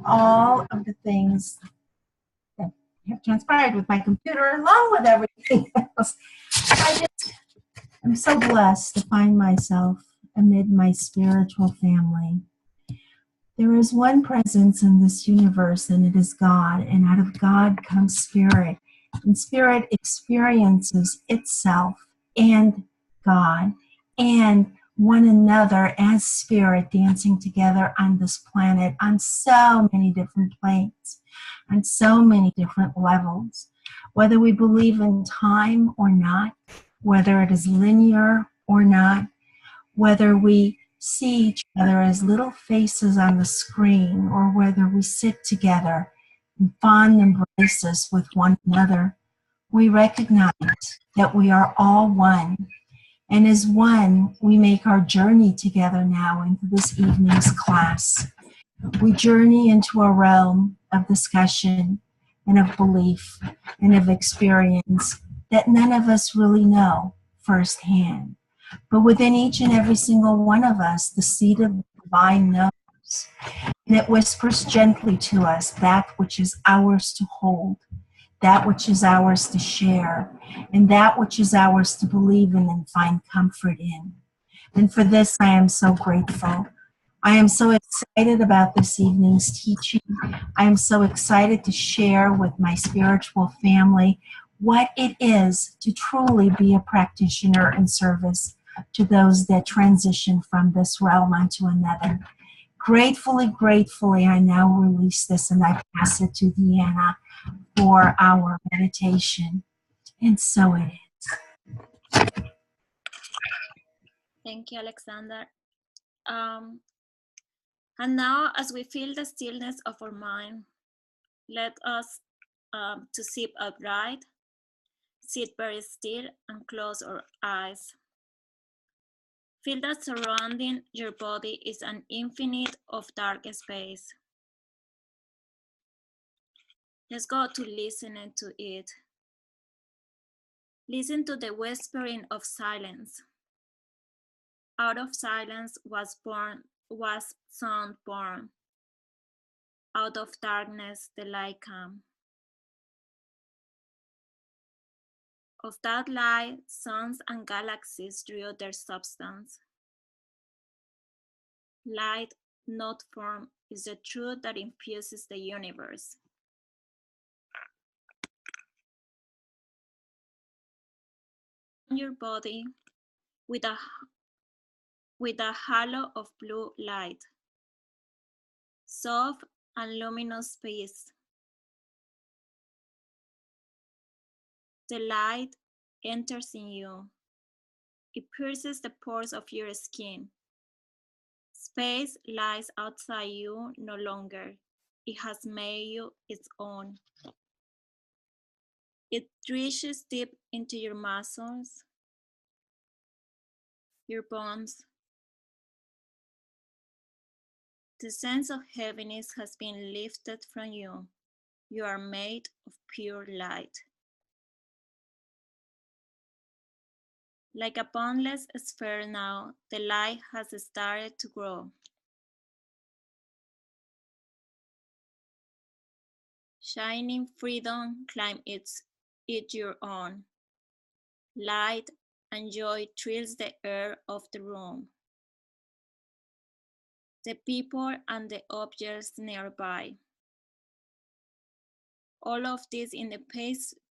all of the things that have transpired with my computer, along with everything else. I'm so blessed to find myself amid my spiritual family. There is one presence in this universe, and it is God, and out of God comes spirit, and spirit experiences itself and God and one another as spirit dancing together on this planet on so many different planes, on so many different levels. Whether we believe in time or not, whether it is linear or not, whether we see each other as little faces on the screen, or whether we sit together in fond embraces with one another, we recognize that we are all one. And as one, we make our journey together now into this evening's class. We journey into a realm of discussion and of belief and of experience that none of us really know firsthand. But within each and every single one of us, the seed of the divine knows. And it whispers gently to us that which is ours to hold, that which is ours to share, and that which is ours to believe in and find comfort in. And for this, I am so grateful. I am so excited about this evening's teaching. I am so excited to share with my spiritual family what it is to truly be a practitioner in service to those that transition from this realm onto another. Gratefully, I now release this and I pass it to Deanna for our meditation. And so it is. Thank you, Alexander. And now, as we feel the stillness of our mind, let us to sit upright, sit very still, and close our eyes. Feel that surrounding your body is an infinite of dark space. Let's go to listening to it. Listen to the whispering of silence. Out of silence was sound born. Out of darkness the light came. Of that light, suns and galaxies drew their substance. Light, not form, is the truth that infuses the universe. Your body with a halo of blue light, soft and luminous peace. The light enters in you. It pierces the pores of your skin. Space lies outside you no longer. It has made you its own. It reaches deep into your muscles, your bones. The sense of heaviness has been lifted from you. You are made of pure light. Like a boundless sphere now, the light has started to grow. Shining freedom, climb it your own. Light and joy thrills the air of the room. The people and the objects nearby. All of this in the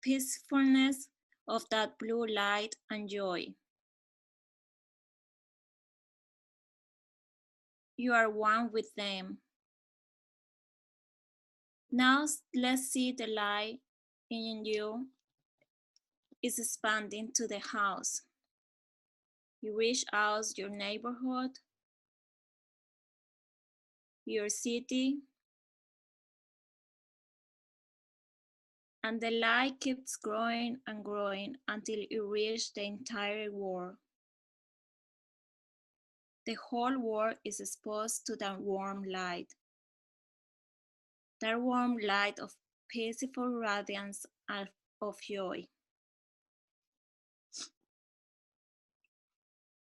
peacefulness of that blue light and joy. You are one with them. Now let's see the light in you is expanding to the house. You reach out your neighborhood, your city, and the light keeps growing and growing until it reaches the entire world. The whole world is exposed to that warm light. That warm light of peaceful radiance and of joy.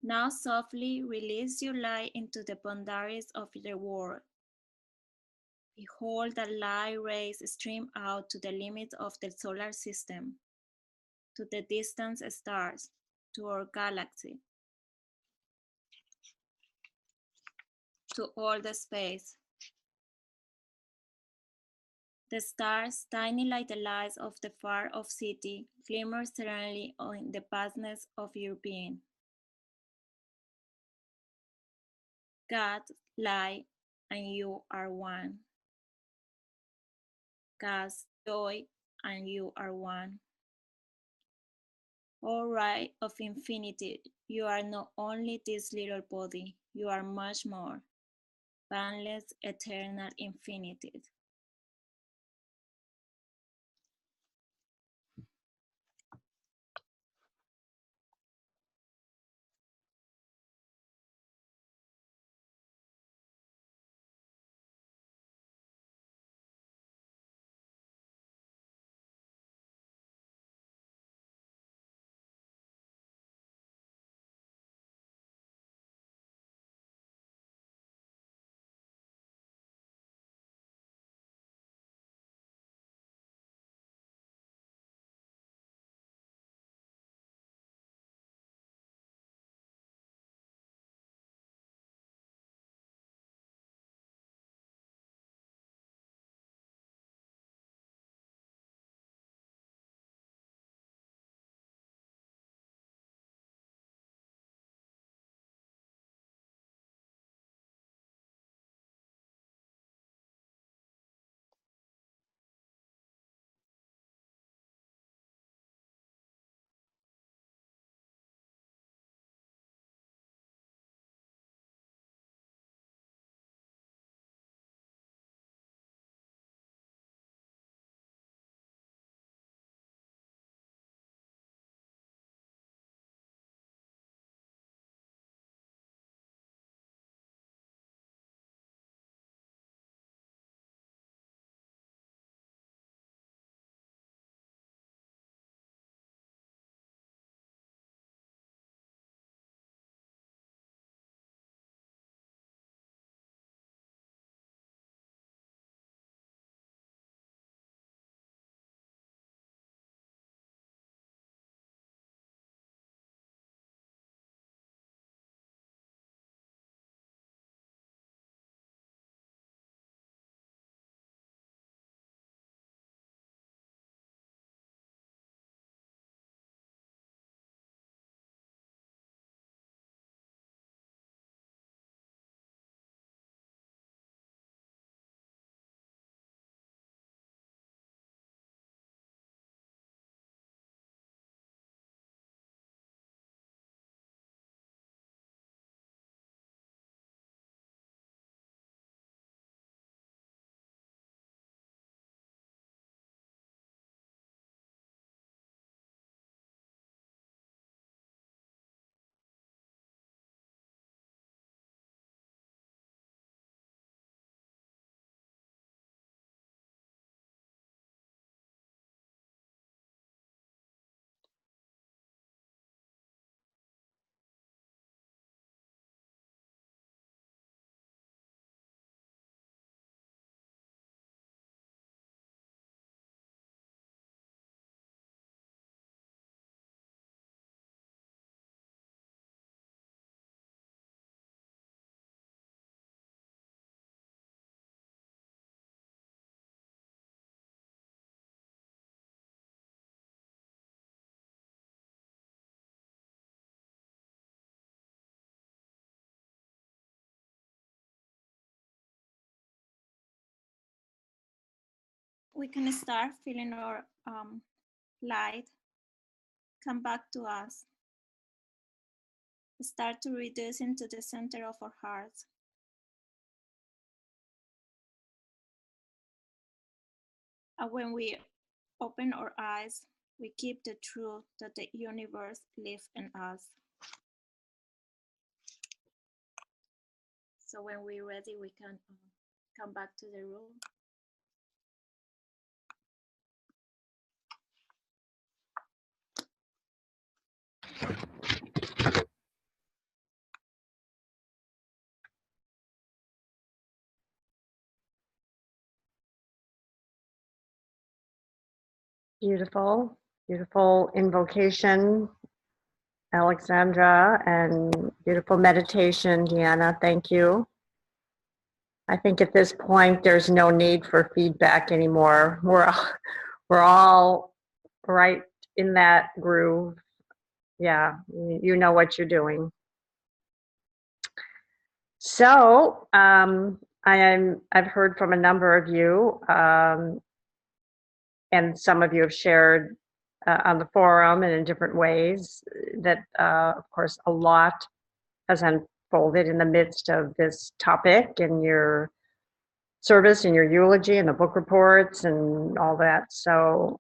Now softly release your light into the boundaries of the world. Behold, the light rays stream out to the limits of the solar system, to the distant stars, to our galaxy, to all the space. The stars, tiny like the lights of the far-off city, glimmer serenely in the vastness of your being. God, light, and you are one. God's joy, and you are one. O Ray of infinity, you are not only this little body, you are much more. Boundless, eternal infinity. We can start feeling our light come back to us. Start to reduce into the center of our hearts. And when we open our eyes, we keep the truth that the universe lives in us. So when we're ready, we can come back to the room. Beautiful, beautiful invocation, Alexandra, and beautiful meditation, Deanna. Thank you. I think at this point, there's no need for feedback anymore. We're all right in that groove. Yeah, you know what you're doing. So I've heard from a number of you, and some of you have shared on the forum and in different ways that, of course, a lot has unfolded in the midst of this topic and your service and your eulogy and the book reports and all that. So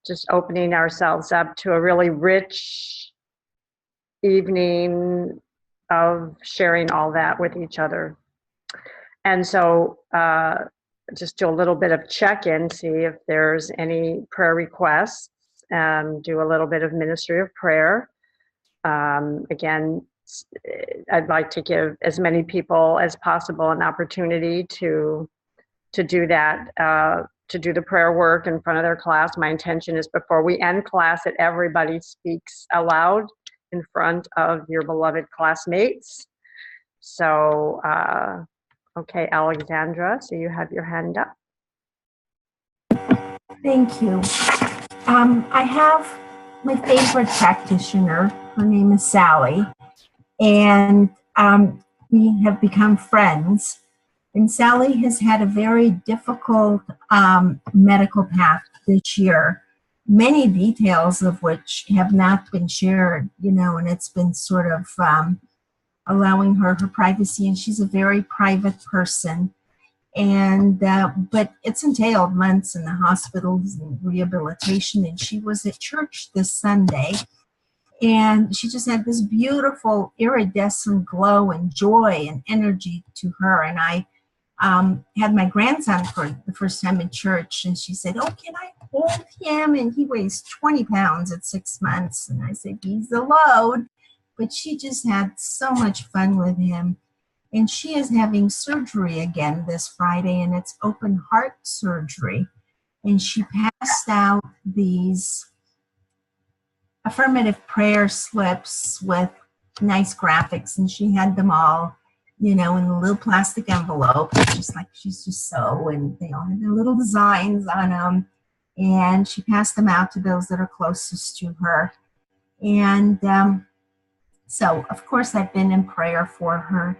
just opening ourselves up to a really rich evening of sharing all that with each other. And so just do a little bit of check-in, see if there's any prayer requests, do a little bit of ministry of prayer. Again, I'd like to give as many people as possible an opportunity to do that, to do the prayer work in front of their class. My intention is before we end class that everybody speaks aloud in front of your beloved classmates. So, okay, Alexandra, so you have your hand up. Thank you. I have my favorite practitioner. Her name is Sally, and we have become friends. And Sally has had a very difficult medical path this year, many details of which have not been shared, and it's been sort of allowing her privacy. And she's a very private person. And but it's entailed months in the hospitals and rehabilitation. And she was at church this Sunday, and she just had this beautiful iridescent glow and joy and energy to her. And I had my grandson for the first time in church, and she said, "Oh, can I hold him?" And he weighs 20 pounds at 6 months. And I said, "He's a load." But she just had so much fun with him. And she is having surgery again this Friday, and it's open heart surgery. And she passed out these affirmative prayer slips with nice graphics, and she had them all, in a little plastic envelope, just like she's just so, and they all had their little designs on them. And she passed them out to those that are closest to her. And so, of course, I've been in prayer for her.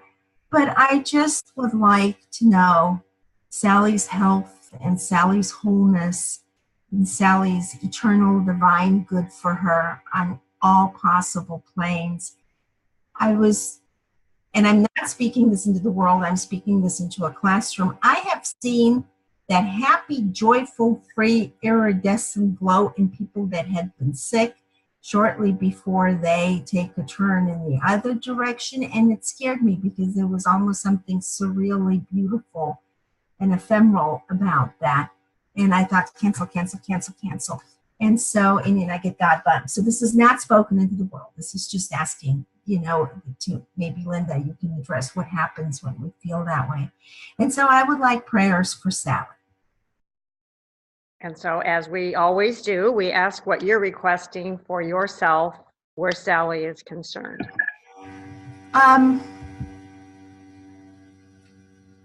But I just would like to know Sally's health and Sally's wholeness and Sally's eternal divine good for her on all possible planes. And I'm not speaking this into the world, I'm speaking this into a classroom. I have seen that happy, joyful, free, iridescent glow in people that had been sick shortly before they take a turn in the other direction. And it scared me because there was almost something surreally beautiful and ephemeral about that. And I thought, cancel, cancel, cancel, cancel. And so, and I get God bummed. So this is not spoken into the world. This is just asking, to maybe Linda, you can address what happens when we feel that way. And so I would like prayers for Sally. And so, as we always do, we ask what you're requesting for yourself where Sally is concerned.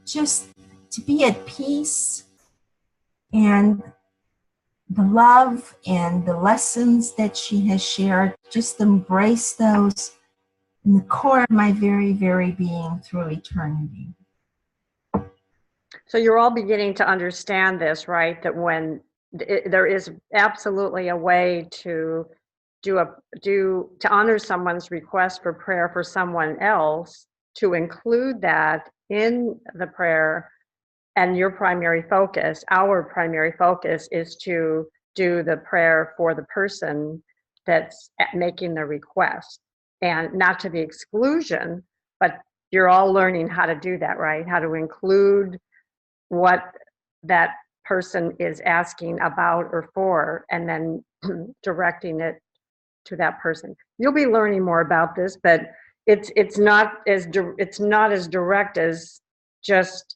Just to be at peace, and the love and the lessons that she has shared, just embrace those in the core of my very, very being through eternity. So you're all beginning to understand this, right? That when there is absolutely a way to honor someone's request for prayer for someone else, to include that in the prayer, and your primary focus, our primary focus, is to do the prayer for the person that's making the request, and not to the exclusion, but you're all learning how to do that, right? How to include what that person is asking about or for, and then directing it to that person. You'll be learning more about this, but it's not as direct as just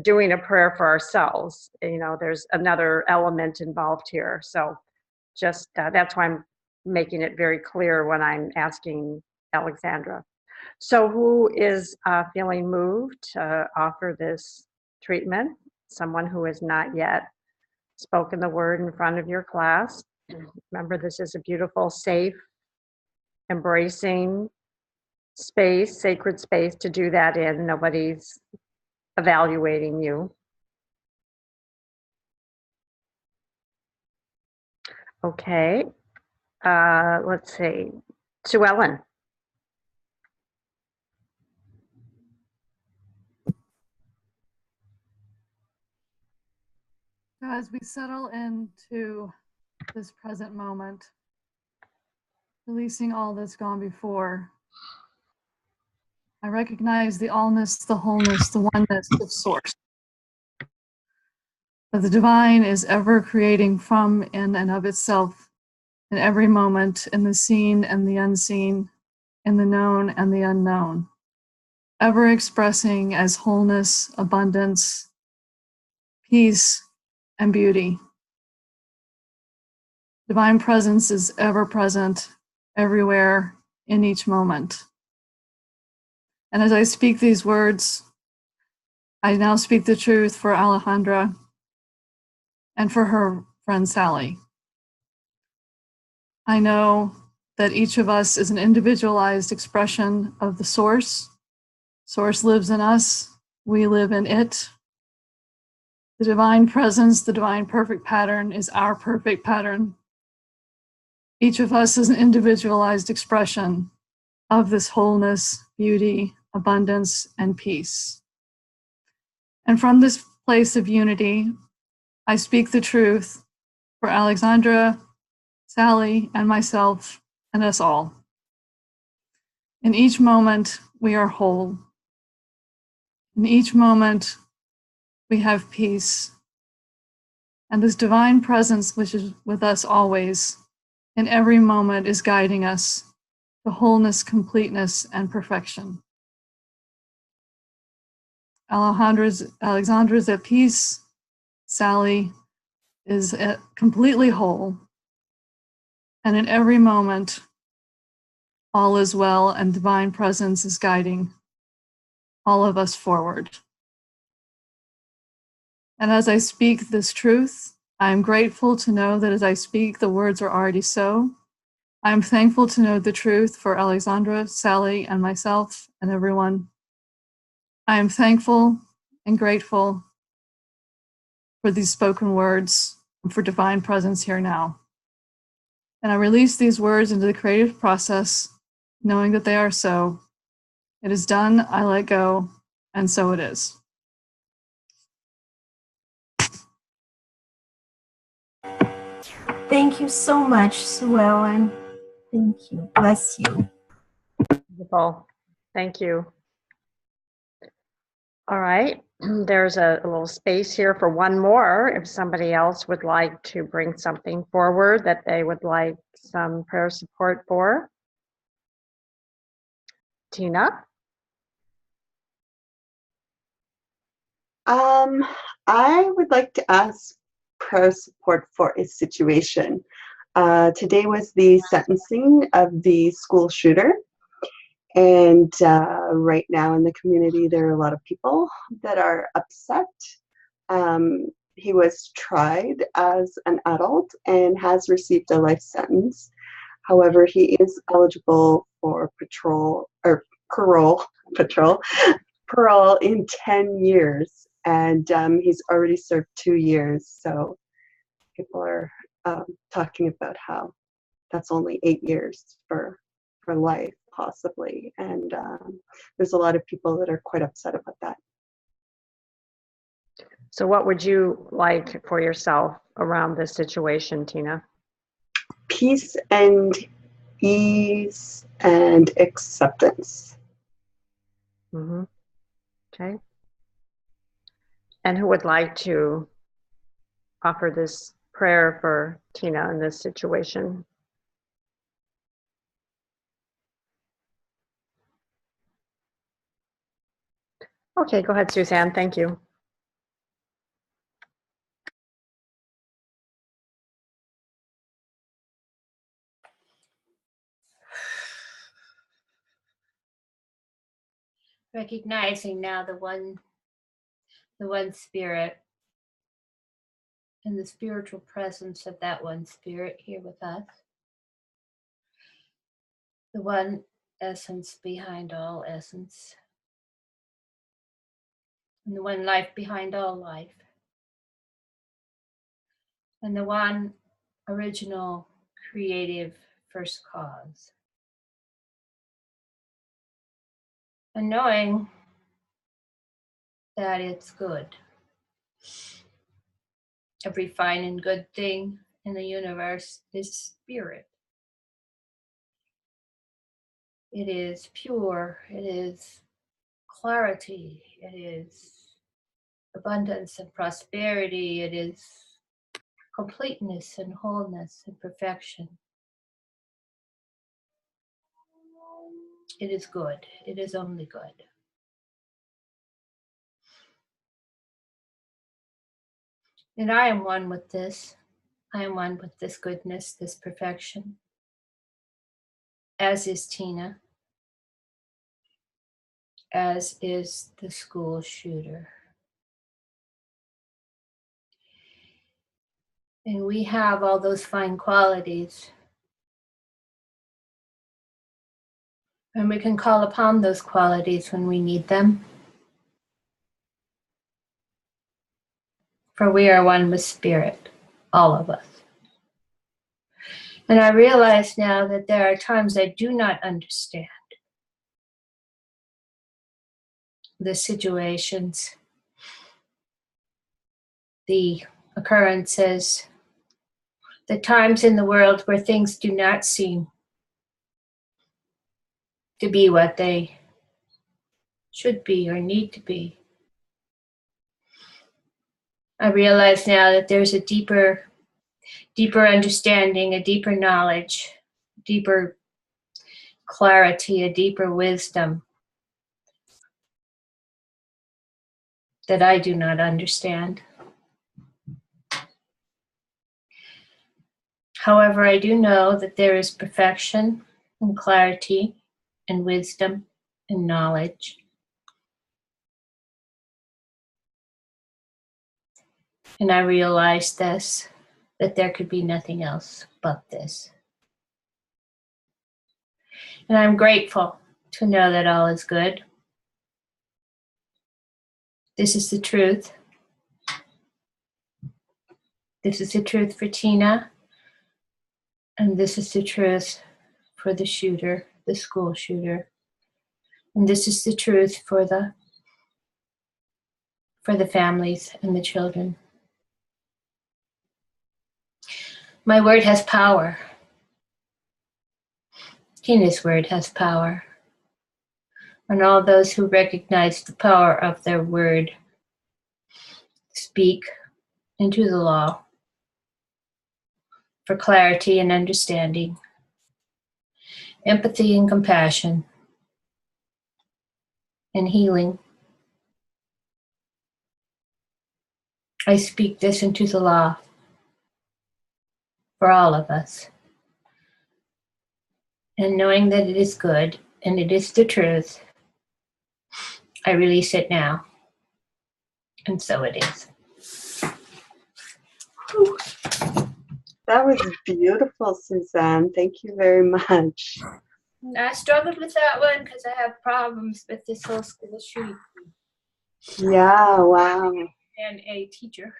doing a prayer for ourselves. You know, there's another element involved here. So just that's why I'm making it very clear when I'm asking Alexandra. So who is feeling moved to offer this treatment? Someone who has not yet spoken the word in front of your class. Remember, this is a beautiful, safe, embracing space, sacred space to do that in. Nobody's evaluating you. Okay, let's see. Sue Ellen. So as we settle into this present moment, releasing all that's gone before, I recognize the allness, the wholeness, the oneness of Source. That the divine is ever creating from, in, and of itself in every moment, in the seen and the unseen, in the known and the unknown, ever expressing as wholeness, abundance, peace, and beauty. Divine presence is ever present, everywhere, in each moment. And as I speak these words, I now speak the truth for Alejandra and for her friend Sally. I know that each of us is an individualized expression of the Source. Source lives in us, we live in it. The divine presence, the divine perfect pattern is our perfect pattern. Each of us is an individualized expression of this wholeness, beauty, abundance, and peace. And from this place of unity, I speak the truth for Alexandra, Sally, and myself, and us all. In each moment, we are whole. In each moment, we have peace. And this divine presence, which is with us always, in every moment, is guiding us to wholeness, completeness, and perfection. Alexandra's at peace. Sally is completely whole. And in every moment, all is well, and divine presence is guiding all of us forward. And as I speak this truth, I am grateful to know that as I speak, the words are already so. I am thankful to know the truth for Alexandra, Sally, and myself, and everyone. I am thankful and grateful for these spoken words and for divine presence here now. And I release these words into the creative process, knowing that they are so. It is done, I let go, and so it is. Thank you so much, Sue Ellen. Thank you. Bless you. Wonderful. Thank you. All right. There's a little space here for one more. If somebody else would like to bring something forward that they would like some prayer support for. Tina? I would like to ask prayer support for a situation. Today was the sentencing of the school shooter. And right now in the community, there are a lot of people that are upset. He was tried as an adult and has received a life sentence. However, he is eligible for parole in 10 years. And he's already served 2 years. So people are talking about how that's only 8 years for life, possibly. And there's a lot of people that are quite upset about that. So what would you like for yourself around this situation, Tina? Peace and ease and acceptance. Mm-hmm. Okay. And who would like to offer this prayer for Tina in this situation? Okay, go ahead, Suzanne. Thank you. recognizing now the one spirit and the spiritual presence of that one spirit here with us. The one essence behind all essence. And the one life behind all life. And the one original creative first cause. And knowing that it's good. Every fine and good thing in the universe is spirit. It is pure, it is clarity, it is abundance and prosperity, it is completeness and wholeness and perfection. It is good, it is only good. And I am one with this. I am one with this goodness, this perfection, as is Tina, as is the school shooter. And we have all those fine qualities. And we can call upon those qualities when we need them. For we are one with spirit, all of us. And I realize now that there are times I do not understand the situations, the occurrences, the times in the world where things do not seem to be what they should be or need to be. I realize now that there's a deeper understanding, a deeper knowledge, deeper clarity, a deeper wisdom that I do not understand. However, I do know that there is perfection and clarity and wisdom and knowledge. And I realize this, that there could be nothing else but this. And I'm grateful to know that all is good. This is the truth. This is the truth for Tina. And this is the truth for the shooter, the school shooter. And this is the truth for the families and the children. My word has power. Tina's word has power. And all those who recognize the power of their word speak into the law for clarity and understanding, empathy and compassion, and healing. I speak this into the law for all of us. And knowing that it is good and it is the truth, I release it now. And so it is. Whew. That was beautiful, Suzanne. Thank you very much. I struggled with that one because I have problems with this whole school shooting Yeah, wow. and a teacher.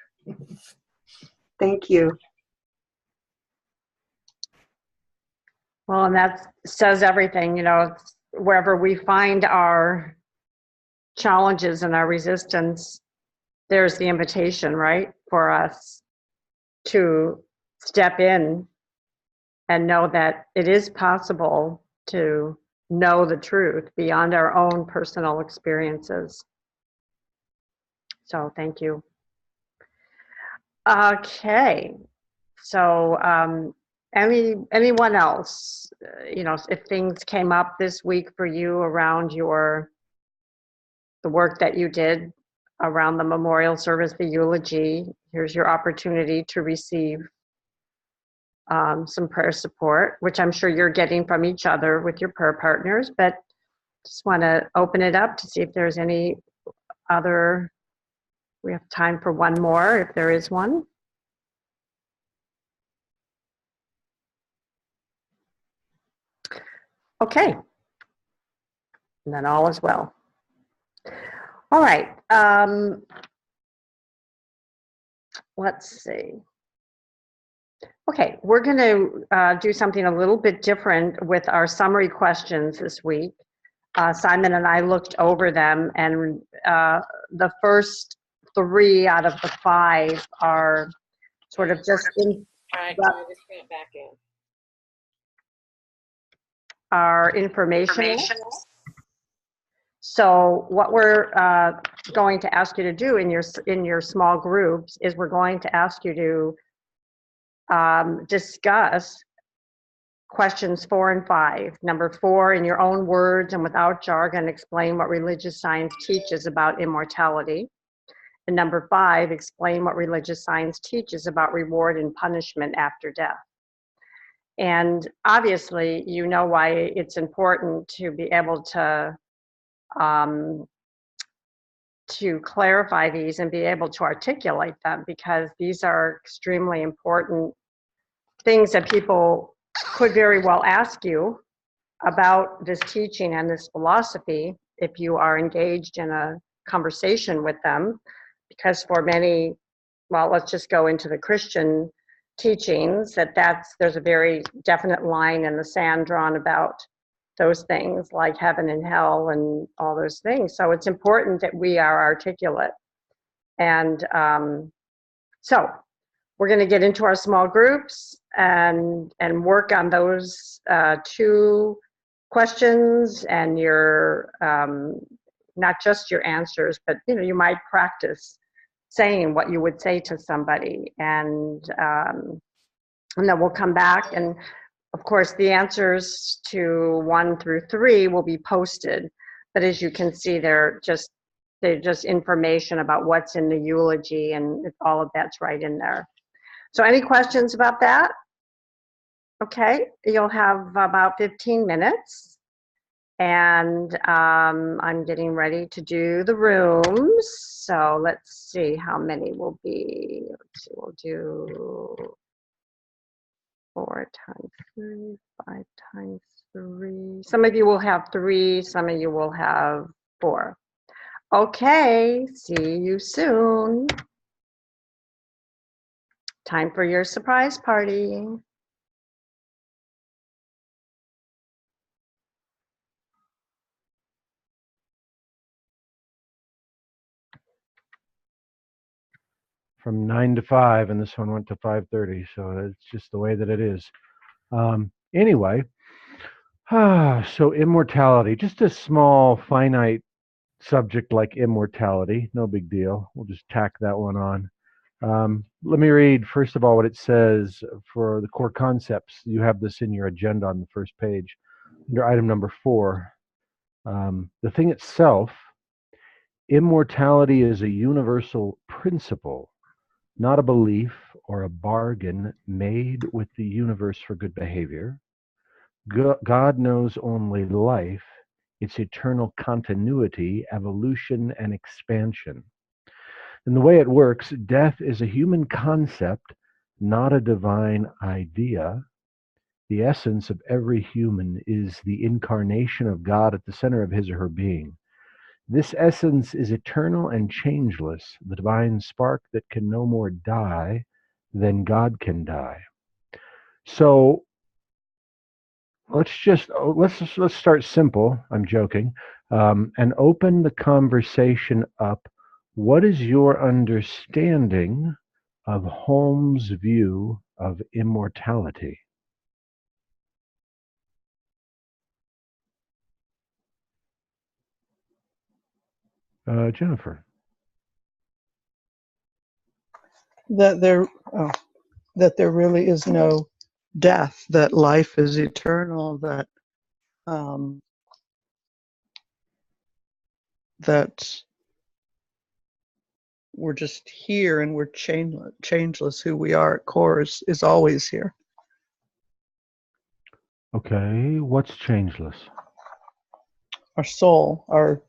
Thank you. Well, and that says everything, you know, wherever we find our challenges and our resistance, there's the invitation, right, for us to step in and know that it is possible to know the truth beyond our own personal experiences. So thank you. Okay, so anyone else, you know, if things came up this week for you around the work that you did around the memorial service, the eulogy, here's your opportunity to receive some prayer support, which I'm sure you're getting from each other with your prayer partners, but just want to open it up to see if there's any other, we have time for one more if there is one. Okay. And then all is well. All right. Let's see. Okay, we're going to do something a little bit different with our summary questions this week. Simon and I looked over them, and the first 3 out of the 5 are sort of just are informational. So what we're going to ask you to do in your small groups is we're going to ask you to discuss questions 4 and 5. Number 4, in your own words and without jargon, explain what religious science teaches about immortality. And number 5, explain what religious science teaches about reward and punishment after death. And obviously, you know why it's important to be able to clarify these and be able to articulate them, because these are extremely important things that people could very well ask you about this teaching and this philosophy if you are engaged in a conversation with them. Because for many, well, let's just go into the Christian teachings, there's a very definite line in the sand drawn about those things like heaven and hell and all those things. So it's important that we are articulate. And so we're going to get into our small groups and work on those 2 questions, and your not just your answers, but you might practice saying what you would say to somebody, and then we'll come back, and of course the answers to 1 through 3 will be posted, but as you can see, they're just information about what's in the eulogy, and all of that's right in there. So any questions about that? Okay, you'll have about 15 minutes. And I'm getting ready to do the rooms. So let's see how many will be. Let's see, we'll do 4 times 3, 5 times 3. Some of you will have 3, some of you will have 4. Okay, see you soon. Time for your surprise party. From 9 to 5, and this one went to 5:30, so it's just the way that it is. Anyway, so immortality, just a small finite subject like immortality, no big deal. We'll just tack that one on. Let me read first of all what it says for the core concepts. You have this in your agenda on the first page under item number 4. The thing itself, immortality is a universal principle, not a belief or a bargain made with the universe for good behavior. God knows only life, its eternal continuity, evolution, and expansion. And the way it works, death is a human concept, not a divine idea. The essence of every human is the incarnation of God at the center of his or her being. This essence is eternal and changeless, the divine spark that can no more die than God can die. So let's start simple. I'm joking, and open the conversation up. What is your understanding of Holmes' view of immortality? Jennifer. That there really is no death, that life is eternal, that that we're just here and we're changeless. Who we are at core is always here. Okay, what's changeless? our soul, our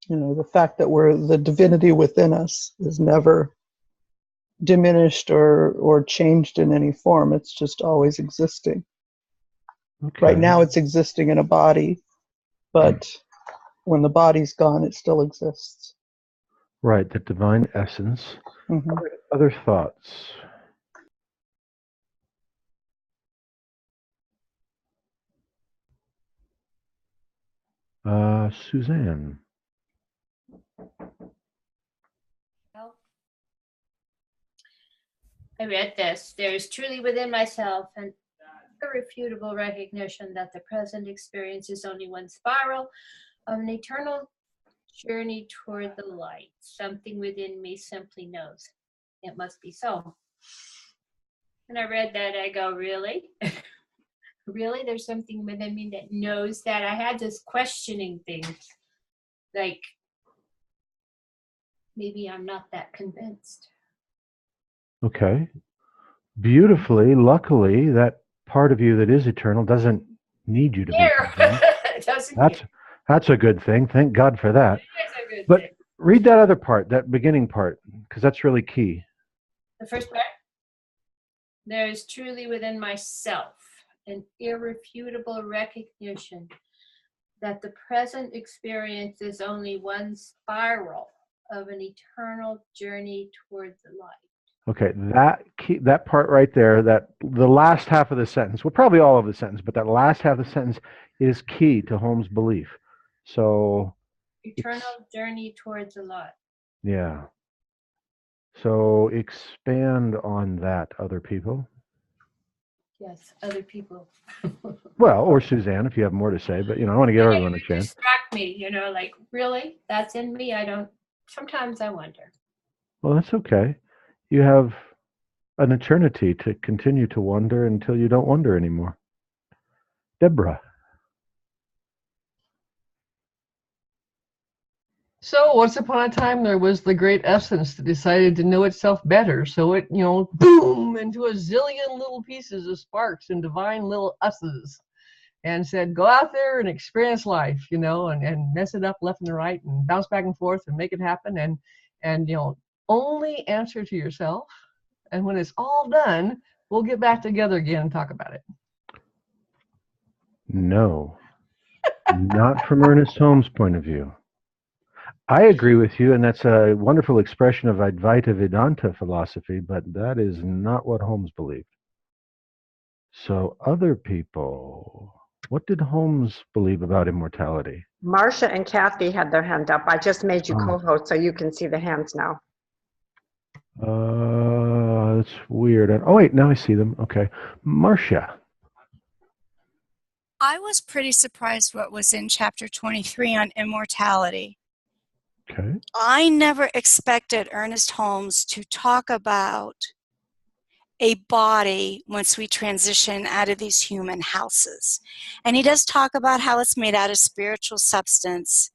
the fact that the divinity within us is never diminished or changed in any form. It's just always existing. Okay. Right now it's existing in a body, but when the body's gone, it still exists. Right, the divine essence. Mhm. Other thoughts? Suzanne. Well, I read this. There is truly within myself an irrefutable recognition that the present experience is only one spiral of an eternal journey toward the light. Something within me simply knows it must be so. And I read that, I go, really? Really? There's something within me that knows that? I had this questioning thing, like, maybe I'm not that convinced. Okay. Beautifully, luckily, that part of you that is eternal doesn't need you to be There. convinced. It doesn't. That's a good thing. Thank God for that. That's a good But thing. read that other part, that beginning part, because that's really key. The first part. There is truly within myself an irrefutable recognition that the present experience is only one spiral of an eternal journey toward the light. Okay, that part right there, that the last half of the sentence, well, probably all of the sentence, but that last half of the sentence is key to Holmes' belief. So, Eternal journey towards the light. yeah. So expand on that, other people. Yes, other people. Well, or Suzanne, if you have more to say, but I want to give everyone a It chance. distract me, like, really? That's in me? Sometimes I wonder. Well, that's okay. You have an eternity to continue to wonder until you don't wonder anymore. Deborah. So once upon a time, there was the great essence that decided to know itself better. So it, boom, into a zillion little pieces of sparks and divine little us's, and said, go out there and experience life, and mess it up left and right and bounce back and forth and make it happen. And only answer to yourself. And when it's all done, we'll get back together again and talk about it. No, not from Ernest Holmes' point of view. I agree with you, and that's a wonderful expression of Advaita Vedanta philosophy, but that is not what Holmes believed. So other people, what did Holmes believe about immortality? Marcia and Kathy had their hand up. I just made you co-host so you can see the hands now. That's weird. Oh, wait, now I see them. Okay. Marcia. I was pretty surprised what was in chapter 23 on immortality. Okay. I never expected Ernest Holmes to talk about a body once we transition out of these human houses. And he does talk about how it's made out of spiritual substance,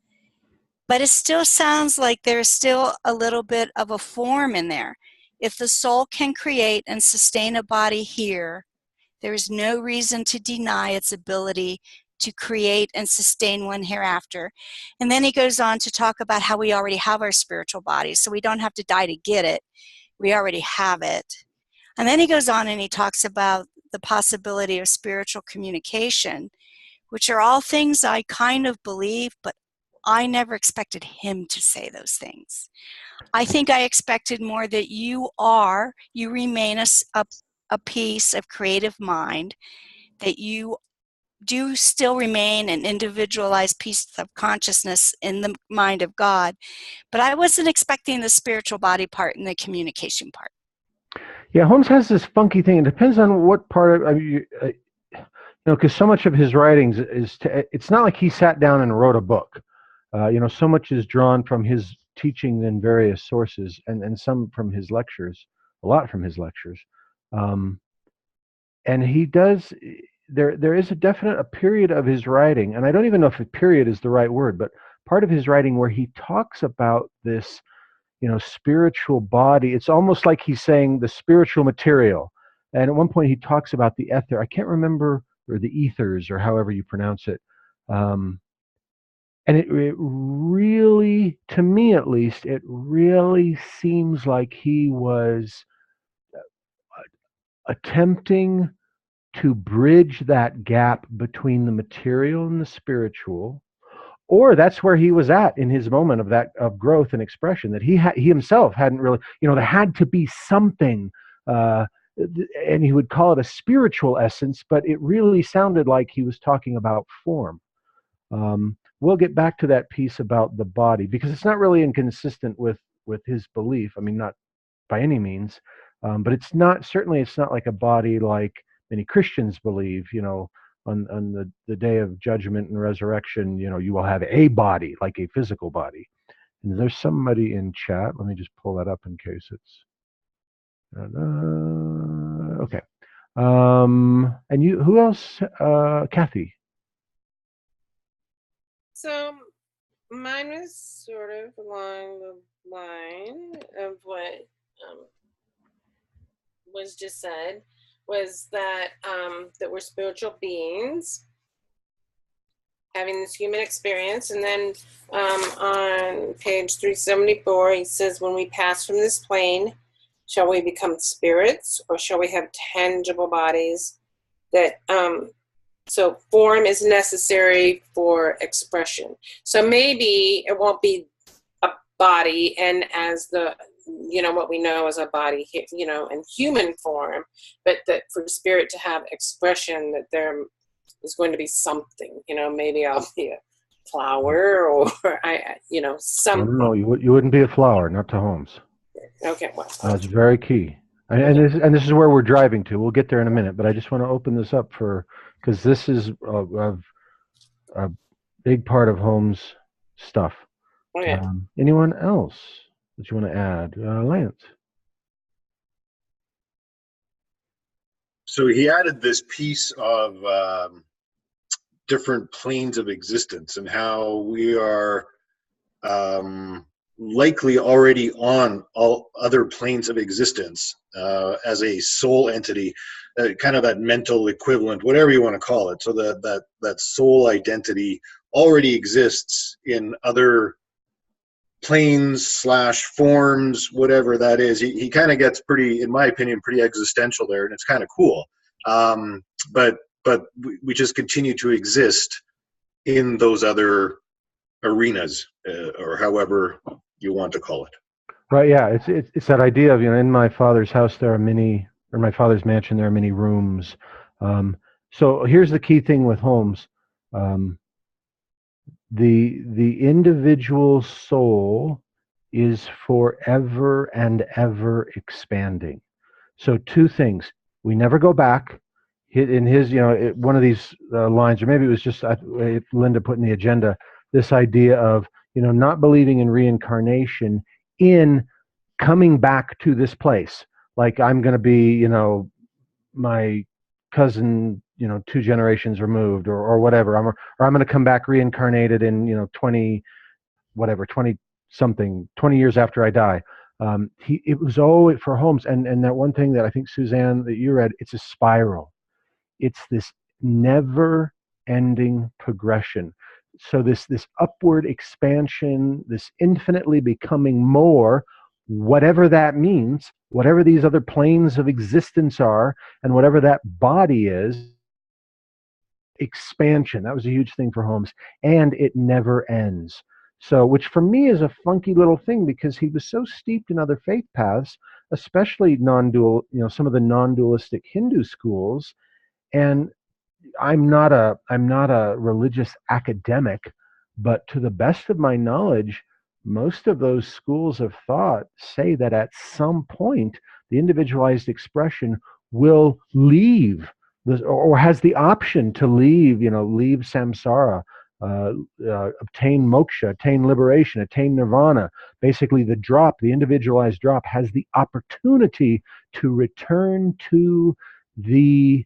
but it still sounds like there's still a little bit of a form in there. If the soul can create and sustain a body here, there is no reason to deny its ability to create and sustain one hereafter. And then he goes on to talk about how we already have our spiritual bodies, so we don't have to die to get it. We already have it. And then he goes on and he talks about the possibility of spiritual communication, which are all things I kind of believe, but I never expected him to say those things. I think I expected more that you remain a piece of creative mind, that you do still remain an individualized piece of consciousness in the mind of God, but I wasn't expecting the spiritual body part and the communication part. Yeah, Holmes has this funky thing. It depends on what part of because so much of his writings it's not like he sat down and wrote a book. So much is drawn from his teaching in various sources, and some from his lectures, a lot from his lectures. And he does. There is a period of his writing, and I don't even know if a period is the right word, but part of his writing where he talks about this, spiritual body. It's almost like he's saying the spiritual material. And at one point he talks about the ether. I can't remember or the ethers, or however you pronounce it. And it really, to me at least, it really seems like he was attempting to bridge that gap between the material and the spiritual, or that's where he was at in his moment of growth and expression, that he himself hadn't really, there had to be something, and he would call it a spiritual essence, but it really sounded like he was talking about form. We'll get back to that piece about the body, because it's not really inconsistent with his belief. I mean, not by any means, but it's not like a body like many Christians believe, on the day of judgment and resurrection, you will have a body, like a physical body. And there's somebody in chat. Let me just pull that up in case it's okay. And who else? Kathy. So mine was sort of along the line of what was just said, was that that we're spiritual beings having this human experience. And then on page 374, he says, when we pass from this plane, shall we become spirits, or shall we have tangible bodies? That so form is necessary for expression. So maybe it won't be a body, and as the what we know as a body, in human form, but that for spirit to have expression, that there is going to be something. Maybe I'll be a flower, or some. No, you wouldn't be a flower, not to Holmes. Okay, well, it's very key, and this is where we're driving to. We'll get there in a minute, but I just want to open this up because this is a big part of Holmes' stuff. Oh, yeah. Anyone else that you want to add? Lance? So he added this piece of different planes of existence, and how we are likely already on all other planes of existence as a soul entity, kind of that mental equivalent, whatever you want to call it. So that soul identity already exists in other planes / forms, whatever that is. He kind of gets pretty, in my opinion, pretty existential there, and it's kind of cool. But we just continue to exist in those other arenas, or however you want to call it. Right. Yeah. It's that idea of, in my father's house there are many, or my father's mansion there are many rooms. So here's the key thing with Holmes. The individual soul is forever and ever expanding. So two things: we never go back. In his, one of these lines, or maybe it was just Linda put in the agenda, this idea of not believing in reincarnation, in coming back to this place. Like, I'm going to be, my cousin, 2 generations removed, or whatever. Or I'm going to come back reincarnated in, 20 something, 20 years after I die. It was always for Holmes. And that one thing that I think, Suzanne, that you read, it's a spiral. It's this never ending progression. So this upward expansion, this infinitely becoming more, whatever that means, whatever these other planes of existence are, and whatever that body is, expansion. That was a huge thing for Holmes, and it never ends. So, which for me is a funky little thing, because he was so steeped in other faith paths, especially non-dual, some of the non-dualistic Hindu schools. And I'm not a religious academic, but to the best of my knowledge, most of those schools of thought say that at some point the individualized expression will leave, or has the option to leave, leave samsara, obtain moksha, attain liberation, attain nirvana. Basically, the individualized drop, has the opportunity to return to the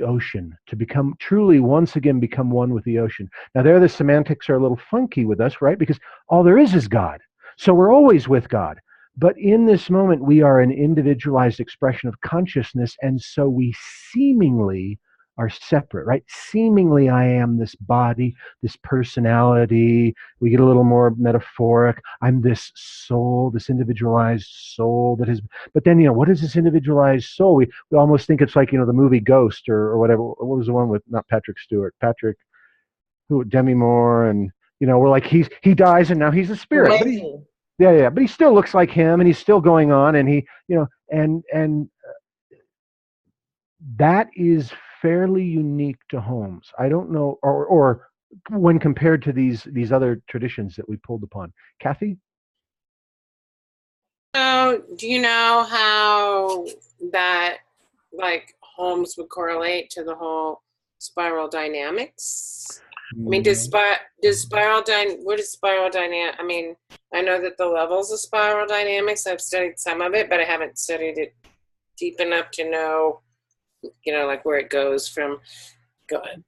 ocean, to become truly, once again, become one with the ocean. Now, the semantics are a little funky with us, right? Because all there is God. So we're always with God. But in this moment, we are an individualized expression of consciousness, and so we seemingly are separate, right? Seemingly I am this body, this personality. We get a little more metaphoric. I'm this soul, this individualized soul that has, but then, what is this individualized soul? We almost think it's like, the movie Ghost or whatever. What was the one with, not Patrick Stewart, Demi Moore, and, we're like, he dies and now he's a spirit. But but he still looks like him and he's still going on, and he, and that is fairly unique to Holmes. I don't know, or when compared to these other traditions that we pulled upon. Kathy? So, do you know how that, like, Holmes would correlate to the whole spiral dynamics? I mean, what is spiral dynamic? I mean, I know that the levels of spiral dynamics, I've studied some of it, but I haven't studied it deep enough to know, like where it goes from. Go ahead.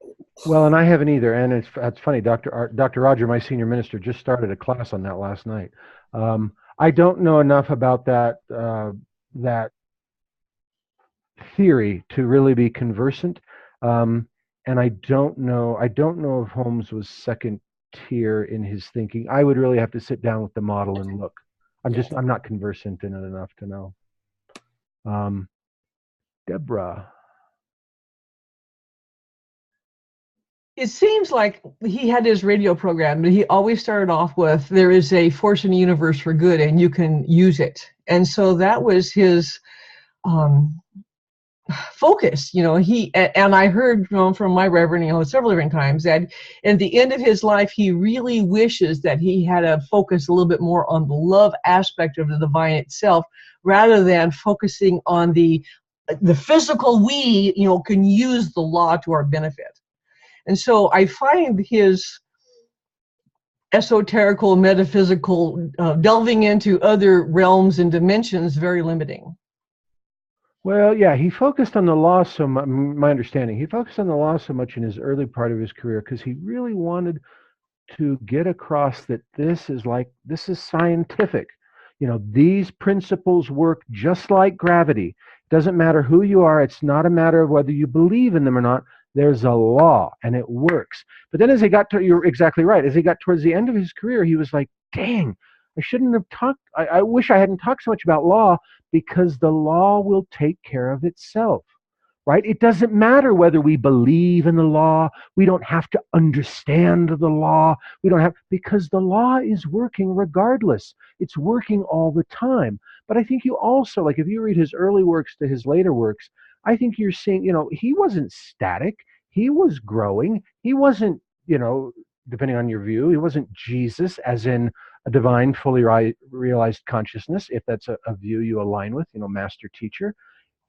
Well, and I haven't either. And it's funny, Dr. Roger, my senior minister, just started a class on that last night. I don't know enough about that theory to really be conversant. And I don't know if Holmes was second tier in his thinking. I would really have to sit down with the model and look. I'm not conversant in it enough to know. Deborah. It seems like he had his radio program, but he always started off with, there is a force in the universe for good and you can use it. And so that was his focus. And I heard from my reverend, several different times, that at the end of his life, he really wishes that he had a focus a little bit more on the love aspect of the divine itself, rather than focusing on the physical we, can use the law to our benefit. And so I find his esoterical, metaphysical, delving into other realms and dimensions very limiting. Well, yeah, he focused on the law so much, my understanding, he focused on the law so much in his early part of his career because he really wanted to get across that this is scientific. These principles work just like gravity. It doesn't matter who you are. It's not a matter of whether you believe in them or not. There's a law and it works. But then you're exactly right. As he got towards the end of his career, he was like, dang, I shouldn't have talked. I wish I hadn't talked so much about law, because the law will take care of itself, right? It doesn't matter whether we believe in the law. We don't have to understand the law. Because the law is working regardless. It's working all the time. But I think you also, like if you read his early works to his later works, I think you're seeing, he wasn't static. He was growing. He wasn't, depending on your view, he wasn't Jesus as in a divine, fully realized consciousness, if that's a view you align with, master teacher.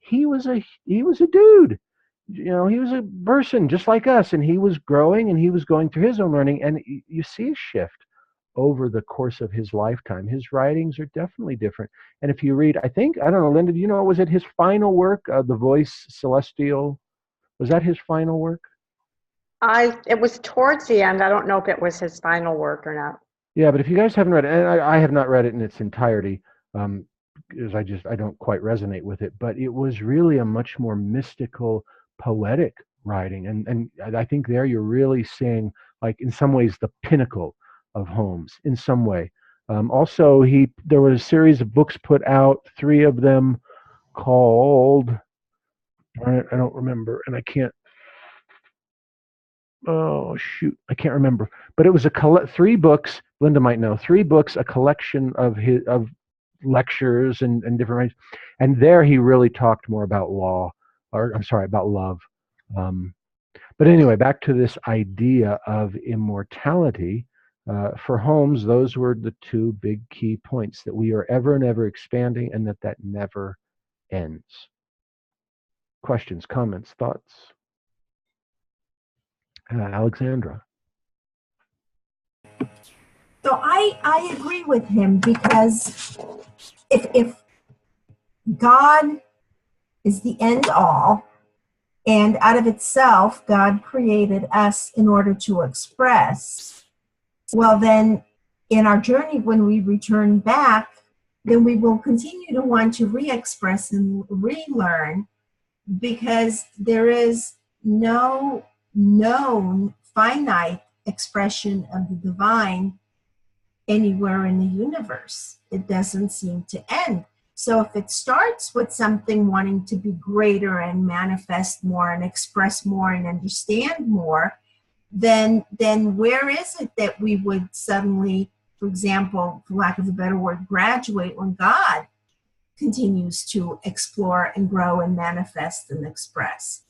He was a dude. He was a person just like us, and he was growing and he was going through his own learning. And you see a shift over the course of his lifetime. His writings are definitely different. And if you read, I don't know, Linda, do you know, was it his final work, The Voice Celestial? Was that his final work? It was towards the end. I don't know if it was his final work or not. Yeah, but if you guys haven't read it, and I have not read it in its entirety, because I don't quite resonate with it, but it was really a much more mystical, poetic writing. And I think there you're really seeing, like, in some ways, the pinnacle of Holmes, in some way. Also, there was a series of books put out, 3 of them called, I don't remember, and I can't, oh shoot, I can't remember. But it was 3 books, Linda might know, 3 books, a collection of lectures and different ways. And there he really talked more about about love. But anyway, back to this idea of immortality. For Holmes, those were the 2 big key points, that we are ever and ever expanding, and that never ends. Questions, comments, thoughts? Alexandra. So I agree with him, because if God is the end all, and out of itself, God created us in order to express, well then, in our journey, when we return back, then we will continue to want to re-express and relearn, because there is, no known finite expression of the divine anywhere in the universe. It doesn't seem to end. So if it starts with something wanting to be greater and manifest more and express more and understand more, then where is it that we would suddenly, for example, for lack of a better word, graduate when God continues to explore and grow and manifest and express?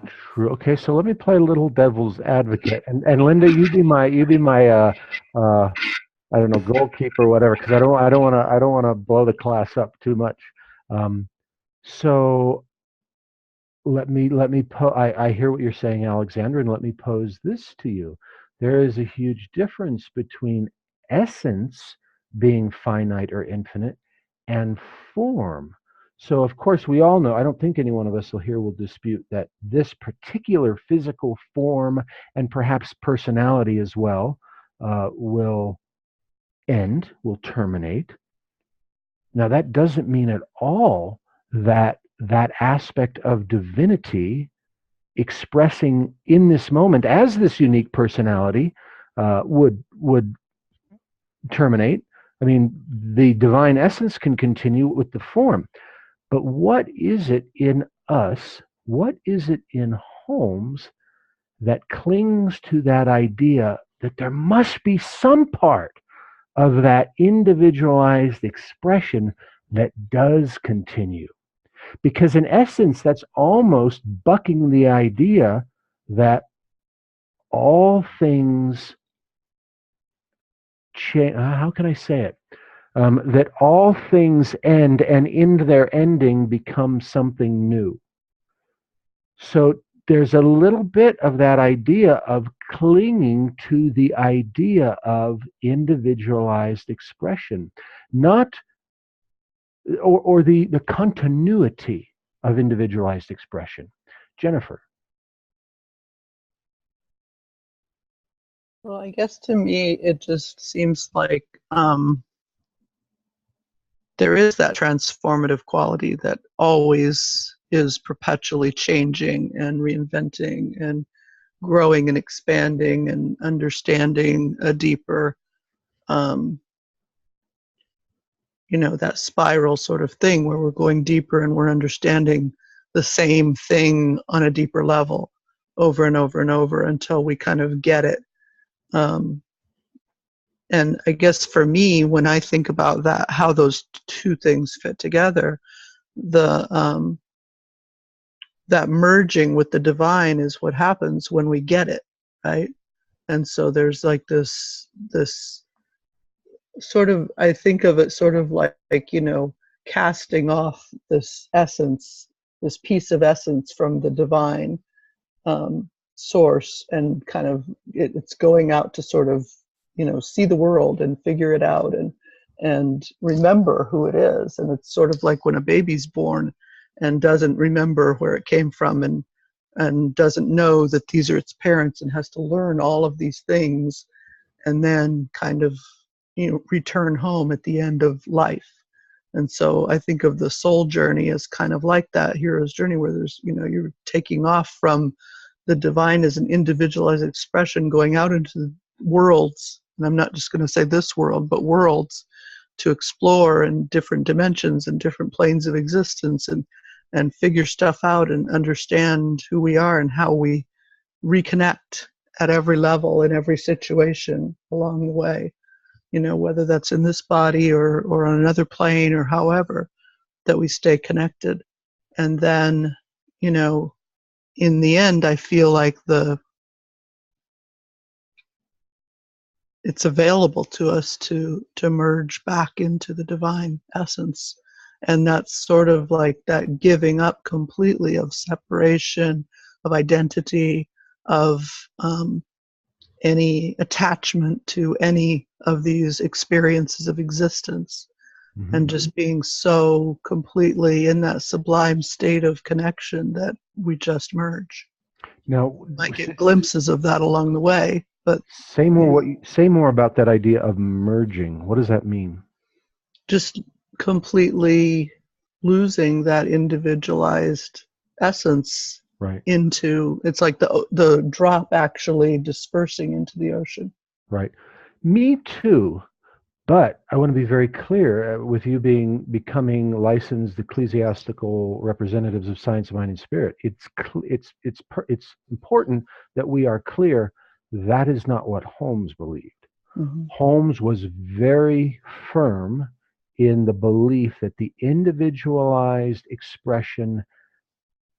True. Okay, so let me play a little devil's advocate, and Linda, you be my I don't know, goalkeeper or whatever, because I don't want to blow the class up too much. So I hear what you're saying, Alexandra, and let me pose this to you. There is a huge difference between essence being finite or infinite and form. So of course we all know, I don't think any one of us here will dispute that this particular physical form and perhaps personality as well will end, will terminate. Now that doesn't mean at all that that aspect of divinity expressing in this moment as this unique personality would terminate. I mean, the divine essence can continue with the form. But what is it in us, what is it in Holmes that clings to that idea that there must be some part of that individualized expression that does continue? Because in essence, that's almost bucking the idea that all things change. How can I say it? That all things end, and in their ending become something new. So there's a little bit of that idea of clinging to the idea of individualized expression, not or the continuity of individualized expression. Jennifer. Well, I guess to me, it just seems like there is that transformative quality that always is perpetually changing and reinventing and growing and expanding and understanding a deeper, that spiral sort of thing where we're going deeper and we're understanding the same thing on a deeper level over and over and over until we kind of get it. And I guess for me, when I think about that, how those two things fit together, that merging with the divine is what happens when we get it, right? And so there's like this sort of, I think of it sort of like casting off this essence, this piece of essence from the divine source, and kind of it's going out to sort of see the world and figure it out and remember who it is. And it's sort of like when a baby's born and doesn't remember where it came from and doesn't know that these are its parents and has to learn all of these things and then kind of return home at the end of life. And so I think of the soul journey as kind of like that hero's journey, where there's you're taking off from the divine as an individualized expression, going out into worlds, and I'm not just going to say this world, but worlds, to explore in different dimensions and different planes of existence and figure stuff out and understand who we are and how we reconnect at every level in every situation along the way, whether that's in this body or on another plane or however, that we stay connected. And then, in the end, I feel like it's available to us to merge back into the divine essence. And that's sort of like that giving up completely of separation, of identity, of any attachment to any of these experiences of existence, and just being so completely in that sublime state of connection that we just merge. Now, might get glimpses of that along the way, but say more about that idea of merging. What does that mean? Just completely losing that individualized essence Right. into, it's like the drop actually dispersing into the ocean. Right. Me too. But I want to be very clear with you becoming licensed ecclesiastical representatives of science of mind and spirit. It's important that we are clear that is not what Holmes believed. Mm-hmm. Holmes was very firm in the belief that the individualized expression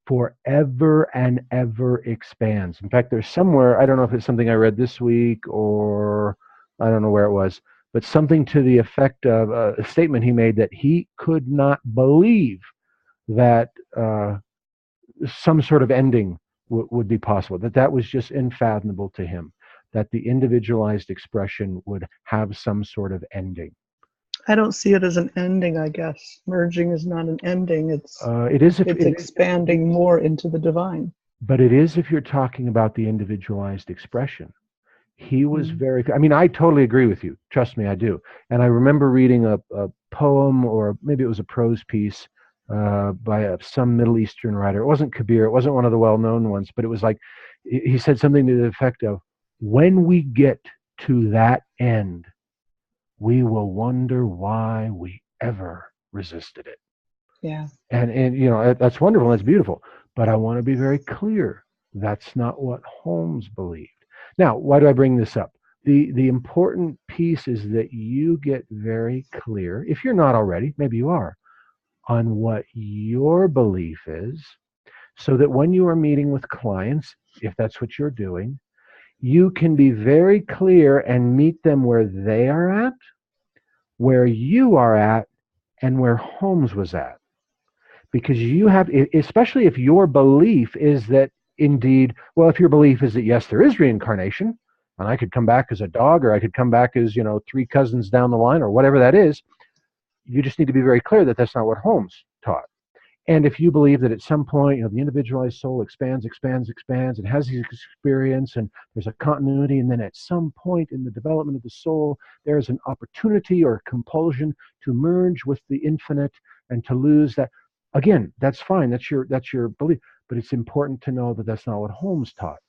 forever and ever expands. In fact, there's somewhere, I don't know if it's something I read this week or I don't know where it was, but something to the effect of a statement he made that he could not believe that some sort of ending would be possible, that was just unfathomable to him, that the individualized expression would have some sort of ending. I don't see it as an ending, I guess. Merging is not an ending. It's expanding more into the divine. But it is if you're talking about the individualized expression. He was very, I mean, I totally agree with you. Trust me, I do. And I remember reading a poem, or maybe it was a prose piece by some Middle Eastern writer. It wasn't Kabir. It wasn't one of the well-known ones, but it was like, he said something to the effect of, when we get to that end, we will wonder why we ever resisted it. Yeah. And you know, that's wonderful. That's beautiful. But I want to be very clear. That's not what Holmes believed. Now, why do I bring this up? The important piece is that you get very clear, if you're not already, maybe you are, on what your belief is, so that when you are meeting with clients, if that's what you're doing, you can be very clear and meet them where they are at, where you are at, and where Holmes was at. Because you have, especially if your belief is that indeed, well, if your belief is that yes, there is reincarnation, and I could come back as a dog, or I could come back as, you know, 3 cousins down the line, or whatever that is, you just need to be very clear that that's not what Holmes taught. And if you believe that at some point, you know, the individualized soul expands, and has these experience, and there's a continuity, and then at some point in the development of the soul, there's an opportunity or compulsion to merge with the infinite and to lose that. Again, that's fine. That's your belief. But it's important to know that that's not what Holmes taught.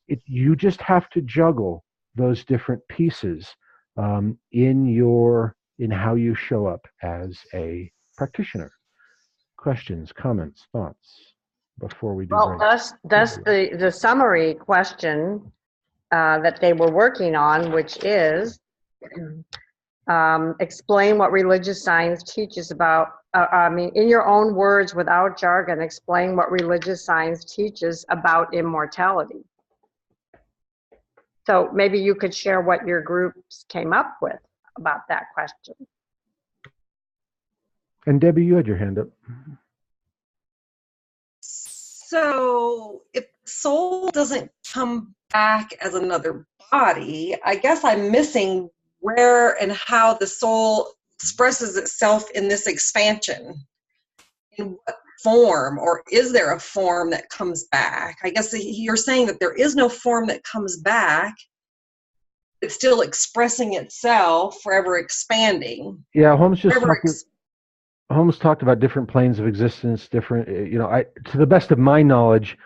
You just have to juggle those different pieces in how you show up as a practitioner. Questions, comments, thoughts before we do. Well, that's the summary question that they were working on, which is explain what religious science teaches about. I mean, in your own words, without jargon, explain what religious science teaches about immortality. So maybe you could share what your groups came up with about that question. And Debbie, you had your hand up. So if soul doesn't come back as another body, I guess I'm missing where and how the soul expresses itself in this expansion. In what form, or is there a form that comes back? I guess you're saying that there is no form that comes back. It's still expressing itself, forever expanding. Yeah, Holmes talked about different planes of existence, different, to the best of my knowledge,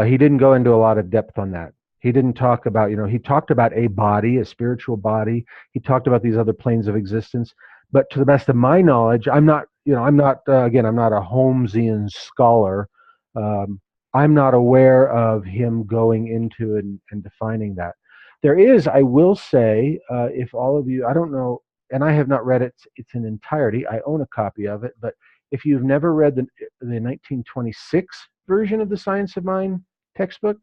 he didn't go into a lot of depth on that. He didn't talk about, he talked about a body, a spiritual body. He talked about these other planes of existence. But to the best of my knowledge, I'm not a Holmesian scholar. I'm not aware of him going into and defining that. There is, I will say, if all of you, I don't know, and I have not read it, it's in entirety. I own a copy of it, but if you've never read the 1926 version of the Science of Mind textbook,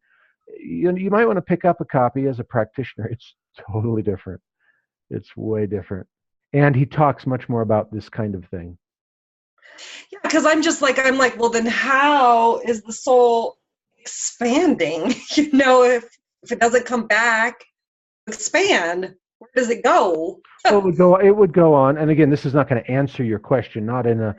you might want to pick up a copy as a practitioner. It's totally different. It's way different. And he talks much more about this kind of thing. Yeah, because I'm like, well, then how is the soul expanding? If it doesn't come back, expand, where does it go? Well, it would go on. And again, this is not going to answer your question, not in a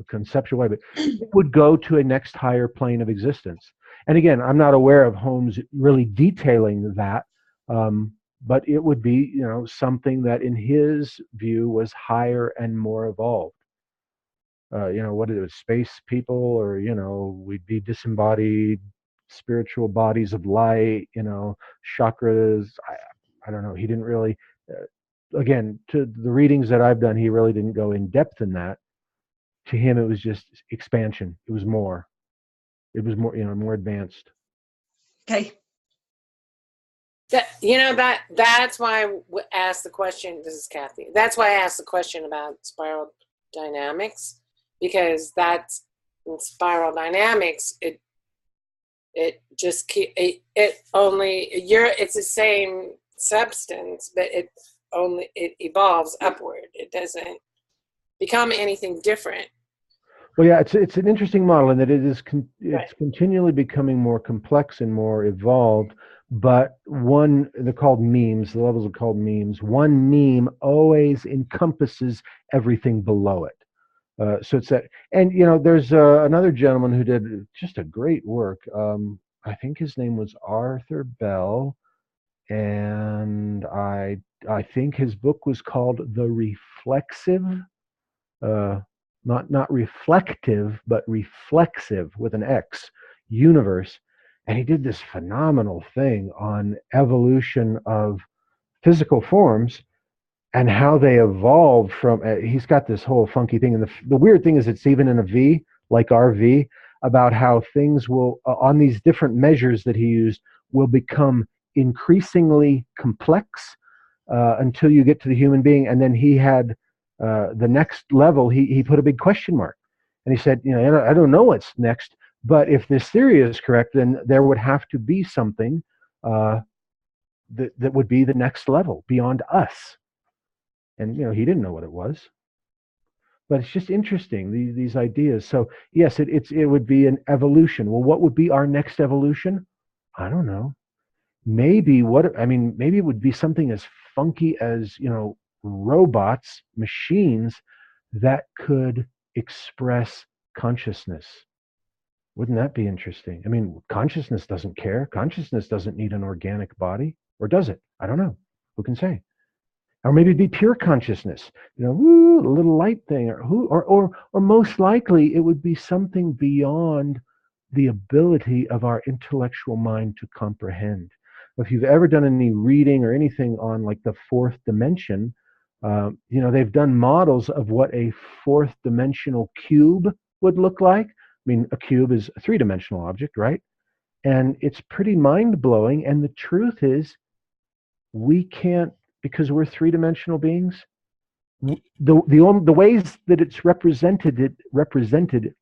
conceptual way, but it would go to a next higher plane of existence. And again, I'm not aware of Holmes really detailing that, but it would be, something that in his view was higher and more evolved. what it was, space people, or, we'd be disembodied spiritual bodies of light, chakras. I don't know. He didn't really, again, to the readings that I've done, he really didn't go in depth in that. To him, it was just expansion. It was more, more advanced. Okay. That's why I asked the question. This is Kathy. That's why I asked the question about spiral dynamics, because that's in spiral dynamics. It's the same substance, but it evolves upward. It doesn't become anything different. Well, yeah, it's an interesting model in that it's continually becoming more complex and more evolved. But they're called memes. The levels are called memes. One meme always encompasses everything below it. So it's that, and there's another gentleman who did just a great work. I think his name was Arthur Bell, and I think his book was called The Reflexive. Not reflective, but reflexive with an X universe. And he did this phenomenal thing on evolution of physical forms and how they evolved from. He's got this whole funky thing, and the weird thing is it's even in a V, like our V, about how things will, on these different measures that he used, will become increasingly complex until you get to the human being. And then he had the next level, he put a big question mark. And he said, I don't know what's next, but if this theory is correct, then there would have to be something that would be the next level beyond us. And, he didn't know what it was. But it's just interesting, these ideas. So, yes, it would be an evolution. Well, what would be our next evolution? I don't know. Maybe it would be something as funky as, robots, machines that could express consciousness. Wouldn't that be interesting? I mean, consciousness doesn't care. Consciousness doesn't need an organic body, or does it? I don't know. Who can say? Or maybe it'd be pure consciousness, a little light thing, or most likely it would be something beyond the ability of our intellectual mind to comprehend. If you've ever done any reading or anything on like the fourth dimension, they've done models of what a fourth dimensional cube would look like. I mean, a cube is a three-dimensional object, right? And it's pretty mind-blowing. And the truth is, we can't, because we're three-dimensional beings, the ways that it's represented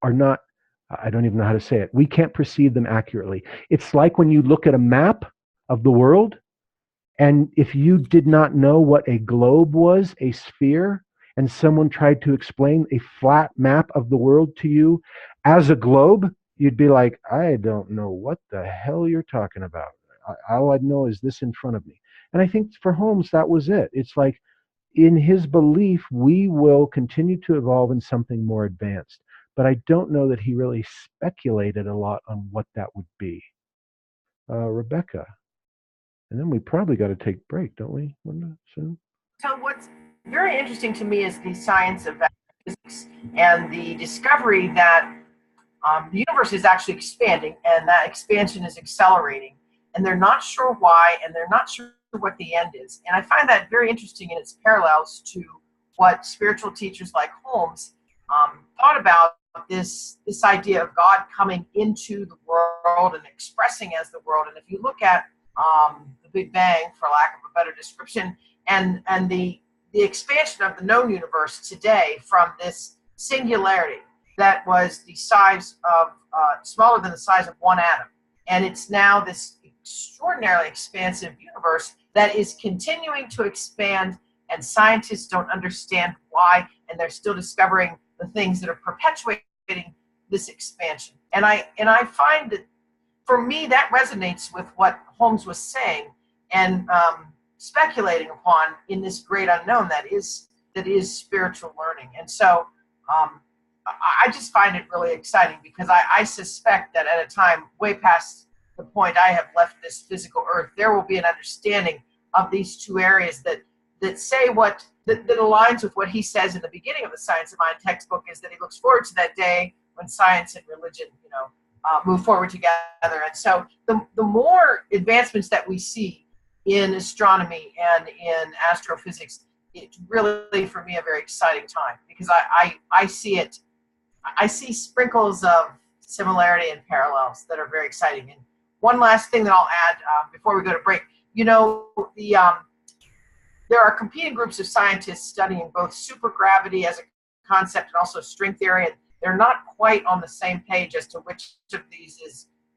are not, I don't even know how to say it. We can't perceive them accurately. It's like when you look at a map of the world, and if you did not know what a globe was, a sphere, and someone tried to explain a flat map of the world to you as a globe, you'd be like, I don't know what the hell you're talking about. All I know is this in front of me. And I think for Holmes, that was it. It's like, in his belief, we will continue to evolve in something more advanced. But I don't know that he really speculated a lot on what that would be. Rebecca. And then we probably got to take a break, don't we, Linda, soon? So what's very interesting to me is the science of physics and the discovery that the universe is actually expanding, and that expansion is accelerating. And they're not sure why, and they're not sure what the end is. And I find that very interesting in its parallels to what spiritual teachers like Holmes thought about this idea of God coming into the world and expressing as the world. And if you look at the Big Bang, for lack of a better description, and the expansion of the known universe today from this singularity that was the size of, smaller than the size of one atom. And it's now this extraordinarily expansive universe that is continuing to expand, and scientists don't understand why, and they're still discovering the things that are perpetuating this expansion. And I find that, for me, that resonates with what Holmes was saying and speculating upon in this great unknown that is spiritual learning. And so I just find it really exciting, because I suspect that at a time way past the point I have left this physical earth, there will be an understanding of these two areas that that say that aligns with what he says in the beginning of the Science of Mind textbook, is that he looks forward to that day when science and religion, move forward together. And so the more advancements that we see in astronomy and in astrophysics, it's really, for me, a very exciting time, because I see sprinkles of similarity and parallels that are very exciting. And one last thing that I'll add before we go to break, there are competing groups of scientists studying both supergravity as a concept and also string theory, and they're not quite on the same page as to which of these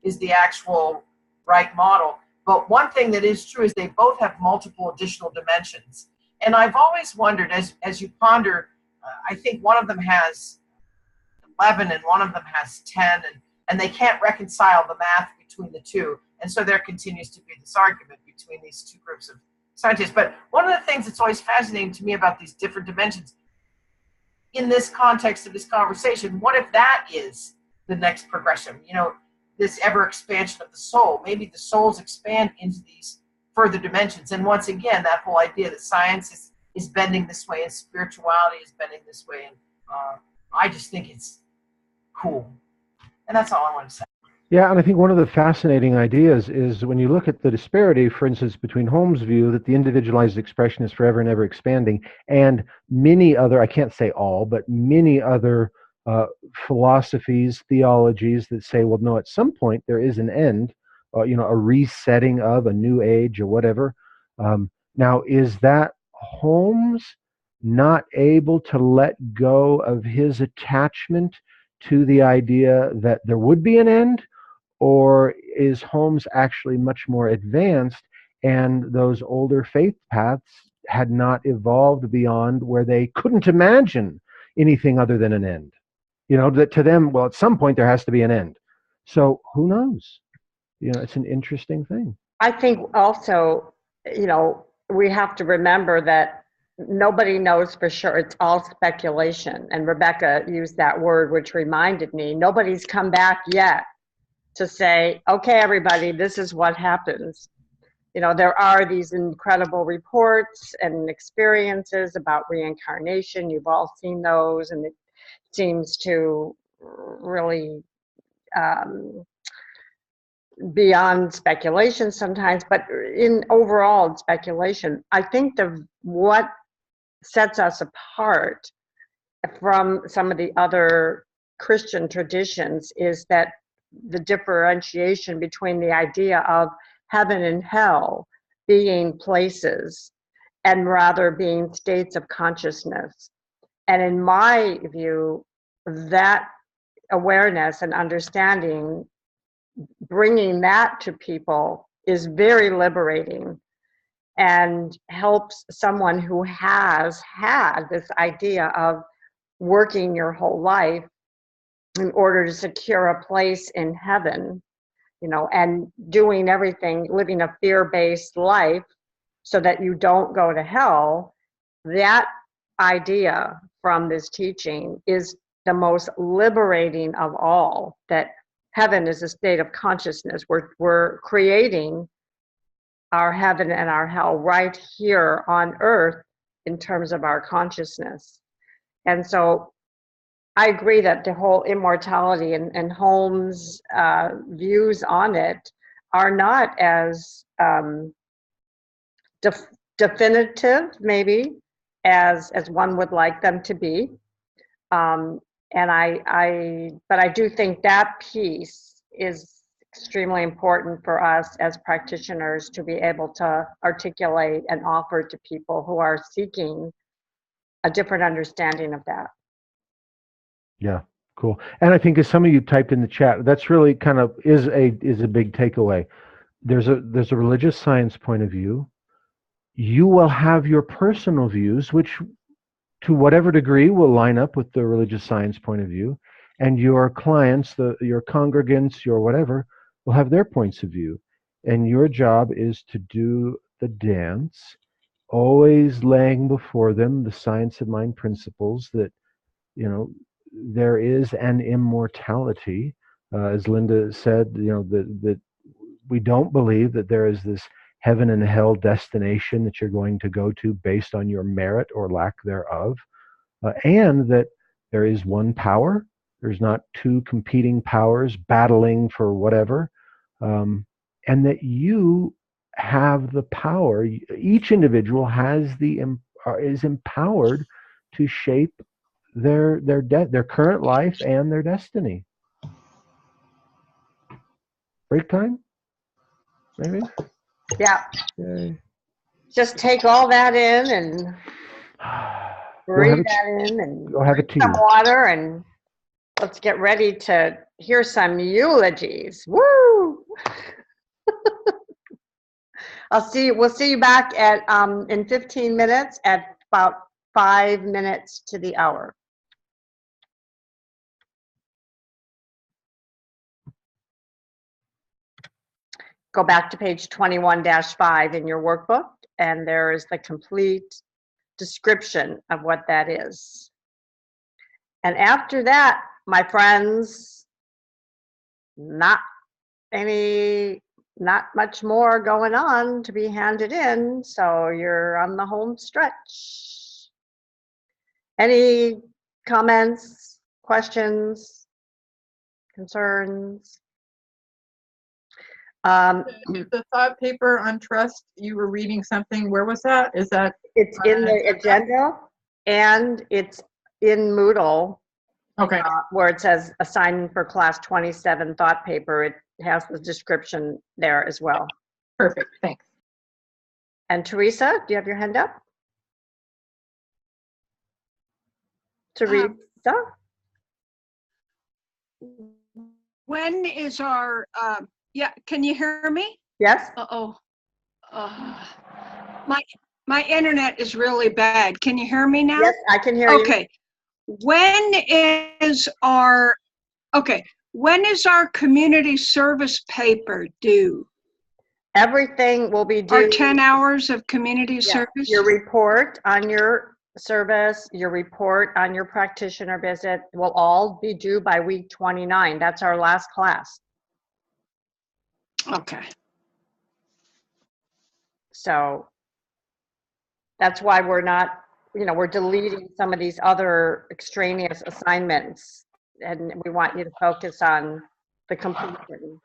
is the actual right model. But one thing that is true is they both have multiple additional dimensions. And I've always wondered, as you ponder, I think one of them has 11 and one of them has 10, and they can't reconcile the math between the two. And so there continues to be this argument between these two groups of scientists. But one of the things that's always fascinating to me about these different dimensions, in this context of this conversation, what if that is the next progression? This ever expansion of the soul. Maybe the souls expand into these further dimensions. And once again, that whole idea that science is bending this way and spirituality is bending this way. And I just think it's cool. And that's all I want to say. Yeah, and I think one of the fascinating ideas is when you look at the disparity, for instance, between Holmes' view that the individualized expression is forever and ever expanding, and many other, I can't say all, but many other philosophies, theologies that say, well, no, at some point there is an end, a resetting of a new age or whatever. Now, is that Holmes not able to let go of his attachment to the idea that there would be an end? Or is Holmes actually much more advanced, and those older faith paths had not evolved beyond where they couldn't imagine anything other than an end? That to them, well, at some point there has to be an end. So who knows? It's an interesting thing. I think also, we have to remember that nobody knows for sure. It's all speculation. And Rebecca used that word, which reminded me, nobody's come back yet to say, okay, everybody, this is what happens. There are these incredible reports and experiences about reincarnation. You've all seen those, and it seems to really beyond speculation sometimes, but in overall speculation, I think what sets us apart from some of the other Christian traditions is that the differentiation between the idea of heaven and hell being places and rather being states of consciousness. And in my view, that awareness and understanding, bringing that to people is very liberating and helps someone who has had this idea of working your whole life in order to secure a place in heaven, and doing everything, living a fear-based life so that you don't go to hell. That idea from this teaching is the most liberating of all, that heaven is a state of consciousness. We're creating our heaven and our hell right here on earth in terms of our consciousness. And so I agree that the whole immortality and Holmes' views on it are not as definitive, maybe, as one would like them to be. But I do think that piece is extremely important for us as practitioners to be able to articulate and offer to people who are seeking a different understanding of that. Yeah, cool. And I think as some of you typed in the chat, that's really kind of is a big takeaway. There's a religious science point of view. You will have your personal views, which to whatever degree will line up with the religious science point of view, and your clients, your congregants, your whatever, will have their points of view. And your job is to do the dance, always laying before them the science of mind principles that, there is an immortality, as Linda said, that we don't believe that there is this heaven and hell destination that you're going to go to based on your merit or lack thereof, and that there is one power. There's not two competing powers battling for whatever, and that you have the power. Each individual has is empowered to shape their current life and their destiny. Break time, maybe. Yeah. Okay. Just take all that in and Go breathe have that in and go have a drink tea. some water, and let's get ready to hear some eulogies. Woo! We'll see you back at in 15 minutes at about 5 minutes to the hour. Go back to page 21-5 in your workbook, and there is the complete description of what that is. And after that, my friends, not much more going on to be handed in, so you're on the home stretch. Any comments, questions, concerns? The thought paper on trust, you were reading something. Where was that? Is that? It's in the agenda, and it's in Moodle. Okay. Where it says assignment for class 27 thought paper. It has the description there as well. Perfect. Thanks. And Teresa, do you have your hand up? Teresa? When is our, yeah, can you hear me? Yes. My internet is really bad. Can you hear me now? Yes, I can hear you. Okay. When is our community service paper due? Everything will be due. Our 10 hours of community service? Your report on your service, your report on your practitioner visit will all be due by week 29. That's our last class. Okay. So that's why we're not, we're deleting some of these other extraneous assignments, and we want you to focus on the completion.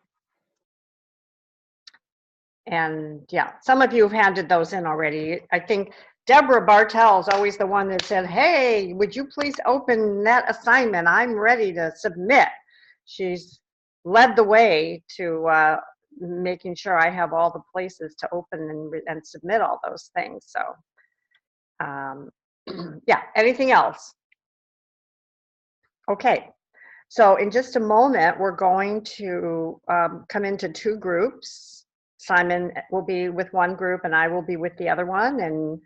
And yeah, some of you have handed those in already. I think Deborah Bartel is always the one that said, hey, would you please open that assignment? I'm ready to submit. She's led the way to making sure I have all the places to open and submit all those things. So yeah, anything else? Okay, so in just a moment, we're going to come into two groups. Simon will be with one group and I will be with the other one, and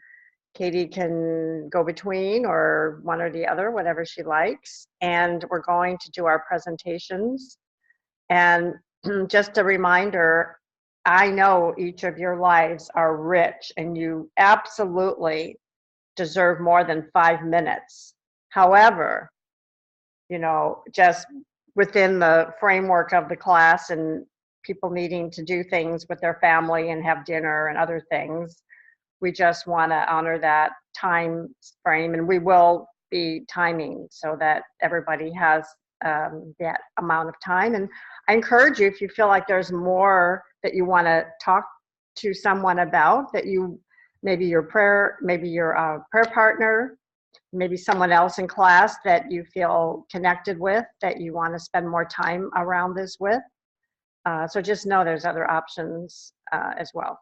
Katie can go between or one or the other, whatever she likes. And we're going to do our presentations. And just a reminder, I know each of your lives are rich and you absolutely deserve more than 5 minutes. However, just within the framework of the class and people needing to do things with their family and have dinner and other things, we just want to honor that time frame, and we will be timing so that everybody has that amount of time. And I encourage you, if you feel like there's more that you want to talk to someone about, that maybe your prayer partner, maybe someone else in class that you feel connected with, that you want to spend more time around this with. So just know there's other options as well.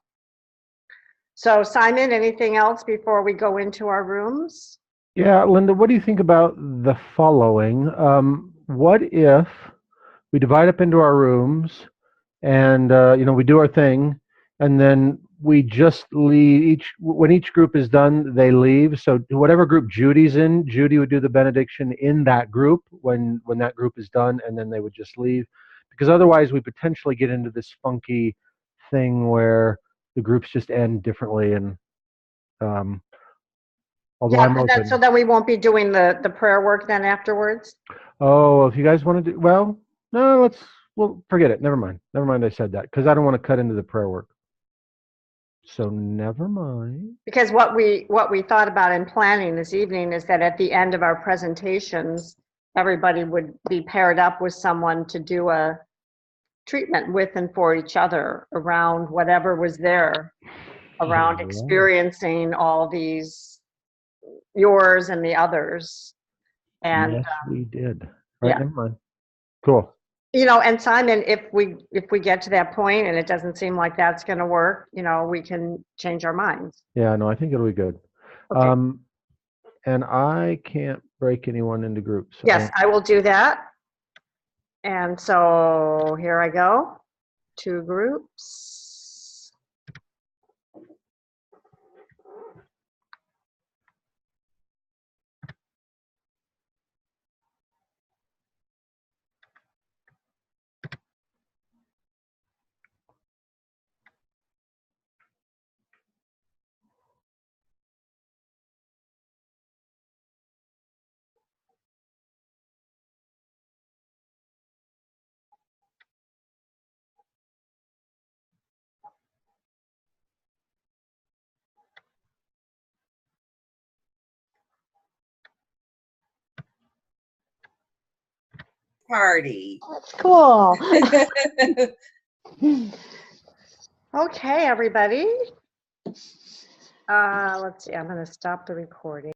So Simon, anything else before we go into our rooms? Yeah, Linda, what do you think about the following? What if we divide up into our rooms and, we do our thing, and then we just leave when each group is done, they leave. So whatever group Judy's in, Judy would do the benediction in that group when that group is done, and then they would just leave. Because otherwise we potentially get into this funky thing where the groups just end differently. And although I'm open. So then we won't be doing the prayer work then afterwards? Oh, if you guys want to do, well, no, forget it. Never mind I said that, because I don't want to cut into the prayer work. So never mind. Because what we thought about in planning this evening is that at the end of our presentations, everybody would be paired up with someone to do a treatment with and for each other around whatever was there, around Yeah. experiencing all these, yours and the others. And Yes, we did. Right, yeah. never mind. Cool. you know, and Simon, if we get to that point and it doesn't seem like that's going to work, you know, we can change our minds. Yeah, no, I think it'll be good. Okay. And I can't break anyone into groups. Yes, I will do that. And so here I go. 2 groups. Party. Cool. Okay, everybody. Let's see, I'm going to stop the recording.